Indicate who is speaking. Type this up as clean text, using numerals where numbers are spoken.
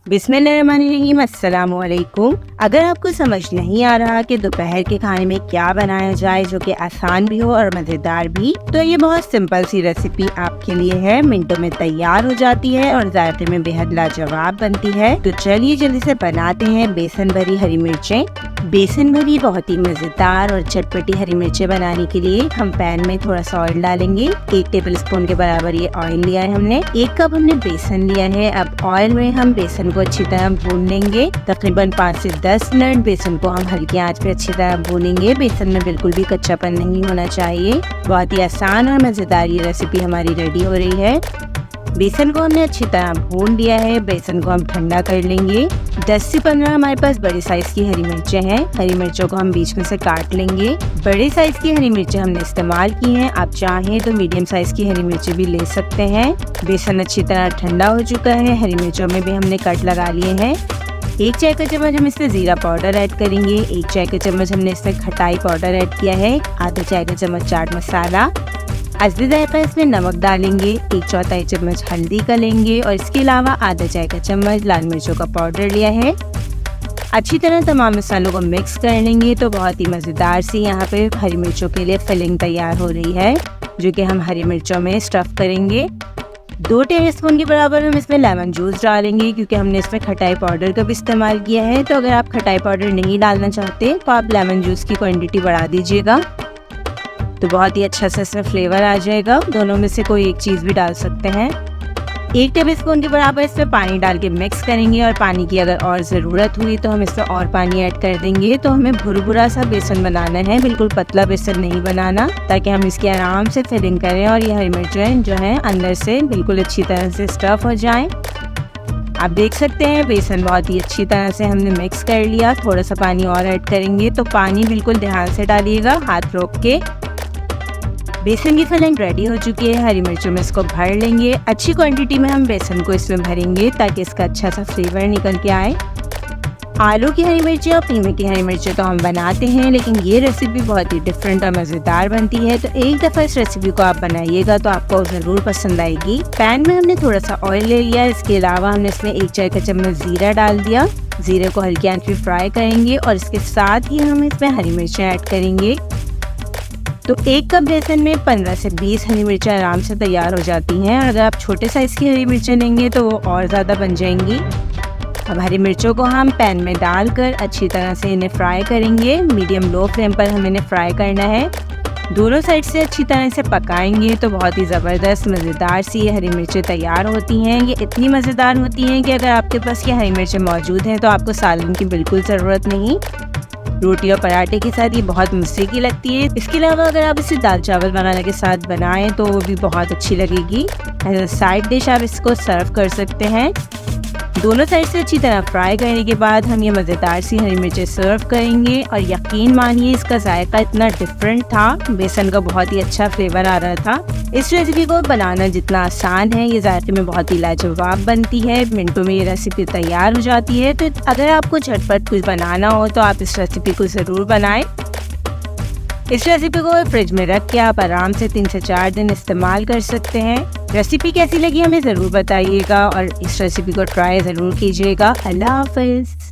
Speaker 1: बिस्मिल्लाहिर्रहमानिर्रहीम, अस्सलामुअलैकुम। अगर आपको समझ नहीं आ रहा कि दोपहर के खाने में क्या बनाया जाए जो कि आसान भी हो और मज़ेदार भी, तो ये बहुत सिंपल सी रेसिपी आपके लिए है। मिनटों में तैयार हो जाती है और जायके में बेहद लाजवाब बनती है। तो चलिए जल्दी से बनाते हैं बेसन भरी हरी मिर्चें। बेसन भरी बहुत ही मज़ेदार और चटपटी हरी मिर्चें बनाने के लिए हम पैन में थोड़ा सा ऑयल डालेंगे। 1 टेबल स्पून के बराबर ये ऑयल लिया है हमने। 1 कप हमने बेसन लिया है। अब ऑयल में हम बेसन को अच्छी तरह भून लेंगे। तकरीबन 5 से 10 मिनट बेसन को हम हल्की आंच पे अच्छी तरह भूनेंगे। बेसन में बिल्कुल भी कच्चापन नहीं होना चाहिए। बहुत ही आसान और मज़ेदार ये रेसिपी हमारी रेडी हो रही है। बेसन को हमने अच्छी तरह भून लिया है। बेसन को हम ठंडा कर लेंगे। 10 से 15 हमारे पास बड़ी साइज की हरी मिर्चें हैं। हरी मिर्चों को हम बीच में से काट लेंगे। बड़ी साइज की हरी मिर्चें हमने इस्तेमाल की हैं। आप चाहें तो मीडियम साइज की हरी मिर्चें भी ले सकते हैं। बेसन अच्छी तरह ठंडा हो चुका है। हरी मिर्चों में भी हमने कट लगा लिए हैं। 1 चाय का चम्मच हम इसमें जीरा पाउडर ऐड करेंगे। 1 चाय का चम्मच हमने इसमें खटाई पाउडर ऐड किया है। आधा चाय का चम्मच चाट मसाला। असली जायका इसमें नमक डालेंगे। 1/4 चम्मच हल्दी का लेंगे और इसके अलावा आधा चाय का चम्मच लाल मिर्चों का पाउडर लिया है। अच्छी तरह तमाम मसालों को मिक्स कर लेंगे। तो बहुत ही मज़ेदार सी यहाँ पे हरी मिर्चों के लिए फिलिंग तैयार हो रही है, जो कि हम हरी मिर्चों में स्टफ करेंगे। 2 टेबलस्पून के बराबर हम इसमें लेमन जूस डालेंगे, क्योंकि हमने इसमें खटाई पाउडर का भी इस्तेमाल किया है। तो अगर आप खटाई पाउडर नहीं डालना चाहते तो आप लेमन जूस की क्वांटिटी बढ़ा दीजिएगा, तो बहुत ही अच्छा सा इसमें फ्लेवर आ जाएगा। दोनों में से कोई एक चीज़ भी डाल सकते हैं। 1 टेबलस्पून के बराबर इसमें पानी डाल के मिक्स करेंगे और पानी की अगर और ज़रूरत हुई तो हम इसमें और पानी ऐड कर देंगे। तो हमें भुरभुरा सा बेसन बनाना है, बिल्कुल पतला बेसन नहीं बनाना, ताकि हम इसकी आराम से फिलिंग करें और ये हरी मिर्चें जो हैं अंदर से बिल्कुल अच्छी तरह से स्टफ हो जाएं। आप देख सकते हैं बेसन बहुत ही अच्छी तरह से हमने मिक्स कर लिया। थोड़ा सा पानी और ऐड करेंगे। तो पानी बिल्कुल ध्यान से डालिएगा, हाथ रोक के। बेसन की फिलिंग रेडी हो चुकी है। हरी मिर्चों में इसको भर लेंगे। अच्छी क्वांटिटी में हम बेसन को इसमें भरेंगे ताकि इसका अच्छा सा फ्लेवर निकल के आए। आलू की हरी मिर्ची और कीमे की हरी मिर्ची तो हम बनाते हैं, लेकिन ये रेसिपी बहुत ही डिफरेंट और मज़ेदार बनती है। तो एक दफ़ा इस रेसिपी को आप बनाइएगा तो आपको ज़रूर पसंद आएगी। पैन में हमने थोड़ा सा ऑयल ले लिया। इसके अलावा हमने इसमें 1 चाय का चम्मच ज़ीरा डाल दिया। ज़ीरे को हल्की आंच पे फ्राई करेंगे और इसके साथ ही हम इसमें हरी मिर्चें ऐड करेंगे। तो 1 कप बेसन में 15 से 20 हरी मिर्चें आराम से तैयार हो जाती हैं। अगर आप छोटे साइज़ की हरी मिर्चें लेंगे तो वो और ज़्यादा बन जाएंगी। अब हरी मिर्चों को हम पैन में डालकर अच्छी तरह से इन्हें फ्राई करेंगे। मीडियम लो फ्लेम पर हम इन्हें फ्राई करना है। दोनों साइड से अच्छी तरह से पकाएंगे तो बहुत ही ज़बरदस्त मज़ेदार सी ये हरी मिर्चें तैयार होती हैं। ये इतनी मज़ेदार होती हैं कि अगर आपके पास ये हरी मिर्चें मौजूद हैं तो आपको सालन की बिल्कुल ज़रूरत नहीं। रोटी और पराठे के साथ ये बहुत मज़े की लगती है। इसके अलावा अगर आप इसे दाल चावल बनाने के साथ बनाएं तो वो भी बहुत अच्छी लगेगी। एज अ साइड डिश आप इसको सर्व कर सकते हैं। दोनों साइड से अच्छी तरह फ्राई करने के बाद हम ये मज़ेदार सी हरी मिर्चें सर्व करेंगे और यकीन मानिए इसका जायका इतना डिफरेंट था। बेसन का बहुत ही अच्छा फ्लेवर आ रहा था। इस रेसिपी को बनाना जितना आसान है, ये जायके में बहुत ही लाजवाब बनती है। मिनटों में ये रेसिपी तैयार हो जाती है। तो अगर आपको झटपट कुछ बनाना हो तो आप इस रेसिपी को ज़रूर बनाएं। इस रेसिपी को फ्रिज में रख के आप आराम से 3 से 4 दिन इस्तेमाल कर सकते हैं। रेसिपी कैसी लगी हमें ज़रूर बताइएगा और इस रेसिपी को ट्राई ज़रूर कीजिएगा। अल्लाह हाफ़िज़।